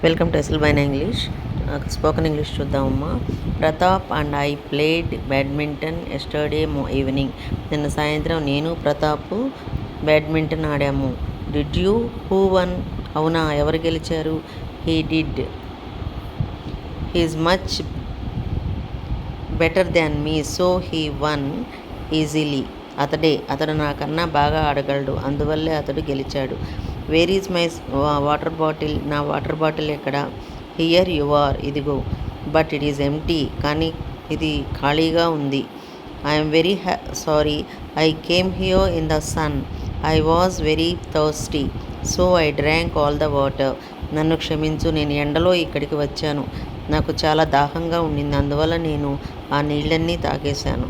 Welcome to ఎస్ఎల్బైన్ English. Spoken English చూద్దామమ్మా. Pratap and I played badminton yesterday evening. నిన్న సాయంత్రం నేను ప్రతాప్ బ్యాడ్మింటన్ ఆడాము. Did you? Who won? అవునా, ఎవరు గెలిచారు? He did. He's much better than me, so he won easily. అతడు నాకన్నా బాగా ఆడగలడు, అందువల్లే అతడు గెలిచాడు. Where is my water bottle? నా వాటర్ బాటిల్ ఎక్కడ? హియర్ యు ఆర్, ఇదిగో. బట్ ఇట్ ఈస్ ఎంప్టీ, కానీ ఇది ఖాళీగా ఉంది. I'm very sorry, I came here in the sun. I was very thirsty, so I drank all the water. నన్ను క్షమించు, నేను ఎండలో ఇక్కడికి వచ్చాను. నాకు చాలా దాహంగా ఉండింది, అందువల్ల నేను ఆ నీళ్ళన్నీ తాగేశాను.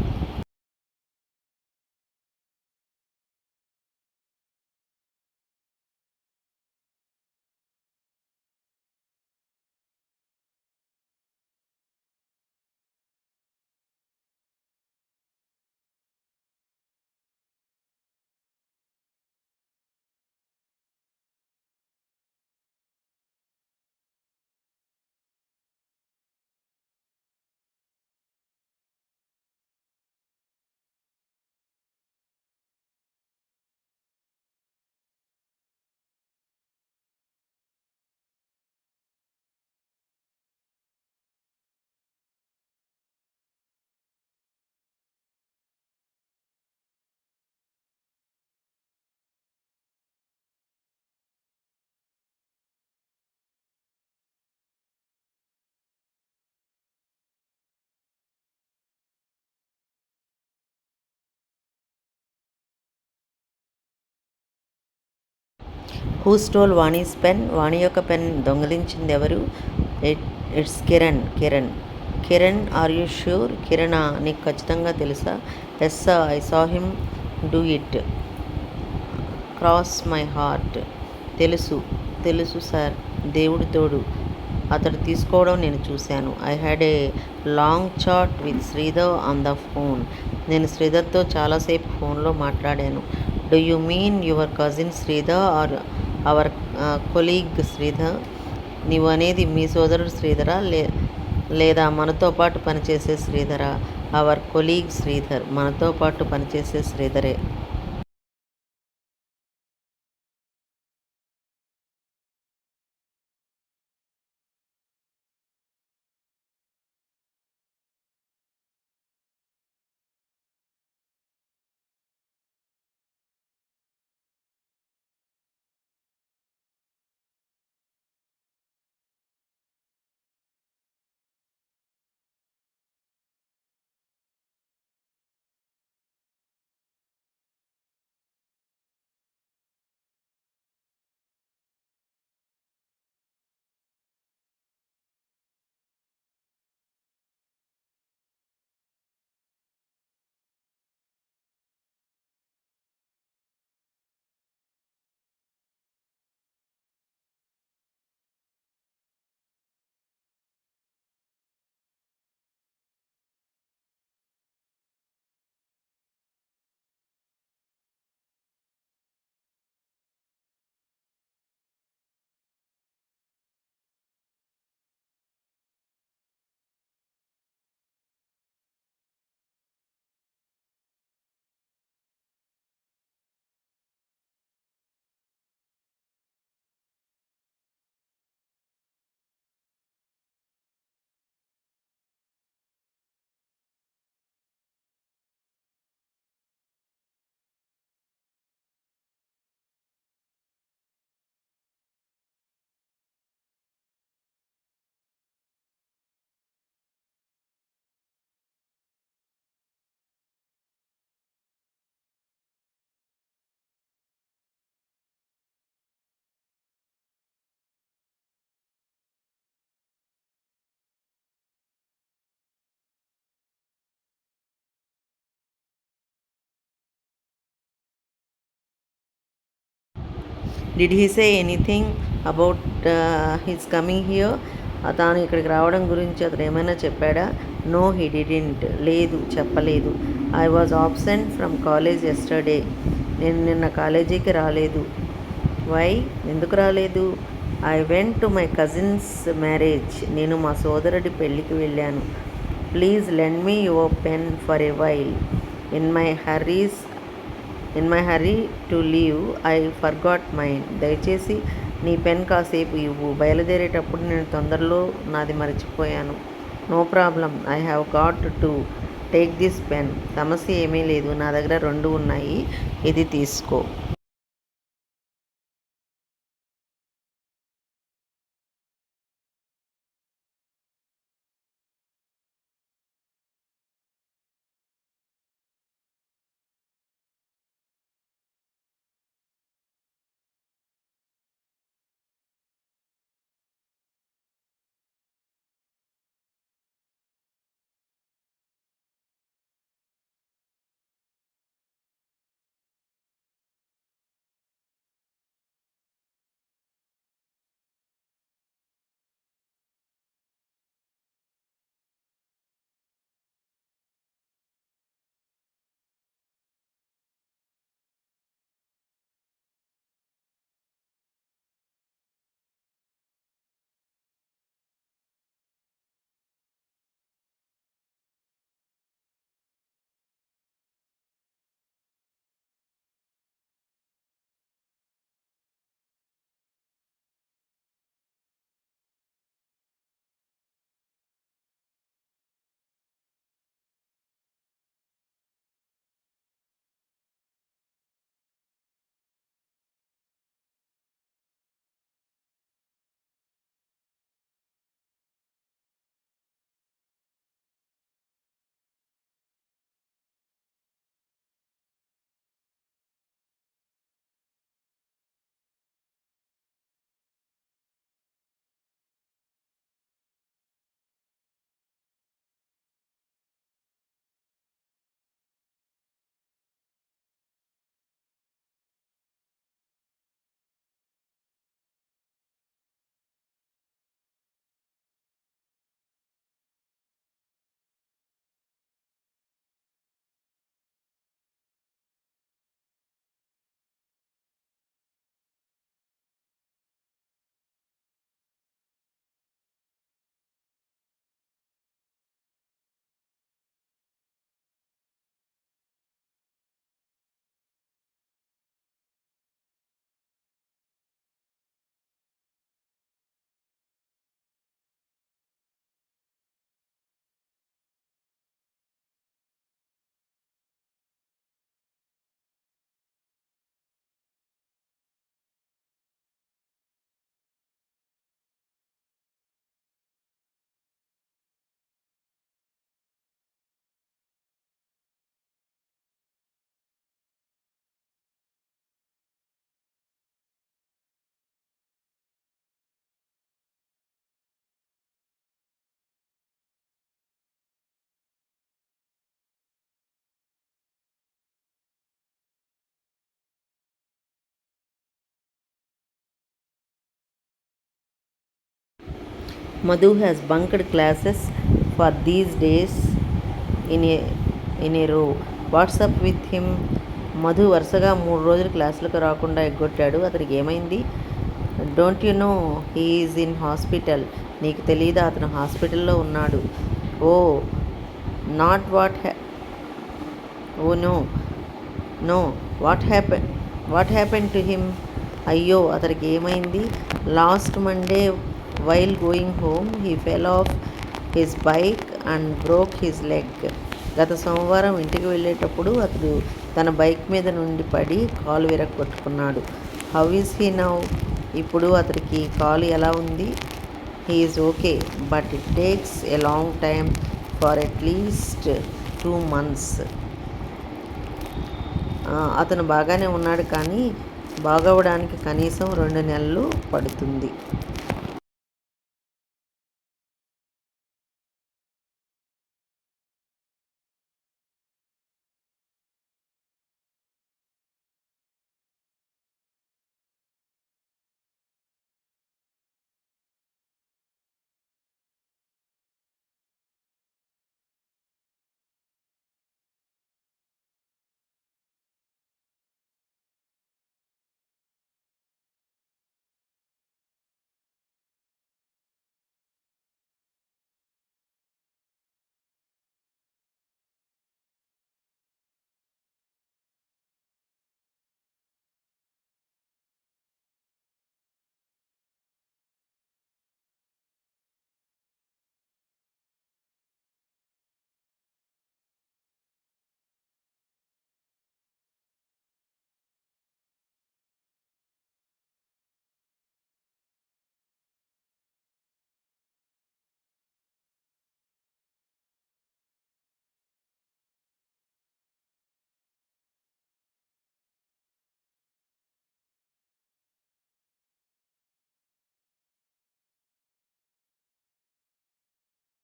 Who stole Vani's pen? Vani యొక్క పెన్ దొంగిలించింది ఎవరు? It's Kiran. Kiran, are you sure? కిరణా, నీకు ఖచ్చితంగా తెలుసా? Yes sir, I saw him do it. Cross my heart. తెలుసు సార్, దేవుడి తోడు. అతడు తీసుకోవడం నేను చూశాను. I had a long chat with Sridhar on the phone. నేను శ్రీధర్తో చాలాసేపు ఫోన్లో మాట్లాడాను. Do you mean your cousin Sridhar or our colleague Sridhar? నీవు అనేది మీ సోదరుడు శ్రీధరా లేదా మనతో పాటు పనిచేసే శ్రీధరా? అవర్ కొలీగ్ శ్రీధర్, మనతో పాటు పనిచేసే శ్రీధరే. Did he say anything about his coming here? తాను ఇక్కడికి రావడం గురించి అతను ఏమైనా చెప్పాడా? No he didn't. లేదు, చెప్పలేదు. I was absent from college yesterday. నేను నిన్న కాలేజీకి రాలేదు. వై? ఎందుకు రాలేదు? I went to my cousin's marriage. నేను మా సోదరుడి పెళ్ళికి వెళ్ళాను. Please lend me your pen for a while. In my hurries in my hurry to leave I forgot mine. దయచేసి నీ పెన్ కాసేపు ఇవ్వు, బయలుదేరేటప్పుడు నేను తొందరలో నాది మర్చిపోయాను. No problem, I have got to take this pen. సమస్య ఏమీ లేదు, నా దగ్గర 2 ఉన్నాయి, ఇది తీసుకో. Madhu has bunked classes for these days in a row. What's up with him? Madhu వరుసగా 3 రోజులు క్లాసులకు రాకుండా ఎగ్గొట్టాడు. అతనికి ఏమైంది? Don't you know he is in hospital. నీకు తెలీదా, అతను హాస్పిటల్లో ఉన్నాడు. Oh not what oh no no what happen to him? అయ్యో, అతనికి ఏమైంది? Last Monday while going home he fell off his bike and broke his leg. గత సోమవారం ఇంటికి వెళ్ళేటప్పుడు అతడు తన బైక్ మీద నుండి పడి కాలు విరగ్గొట్టుకున్నాడు. How is he now? ఇప్పుడు అతడికి కాలు ఎలా ఉంది? He is okay, but it takes a long time for at least 2 months. అతను బాగానే ఉన్నాడు, కానీ బాగవడానికి కనీసం 2 నెలలు పడుతుంది.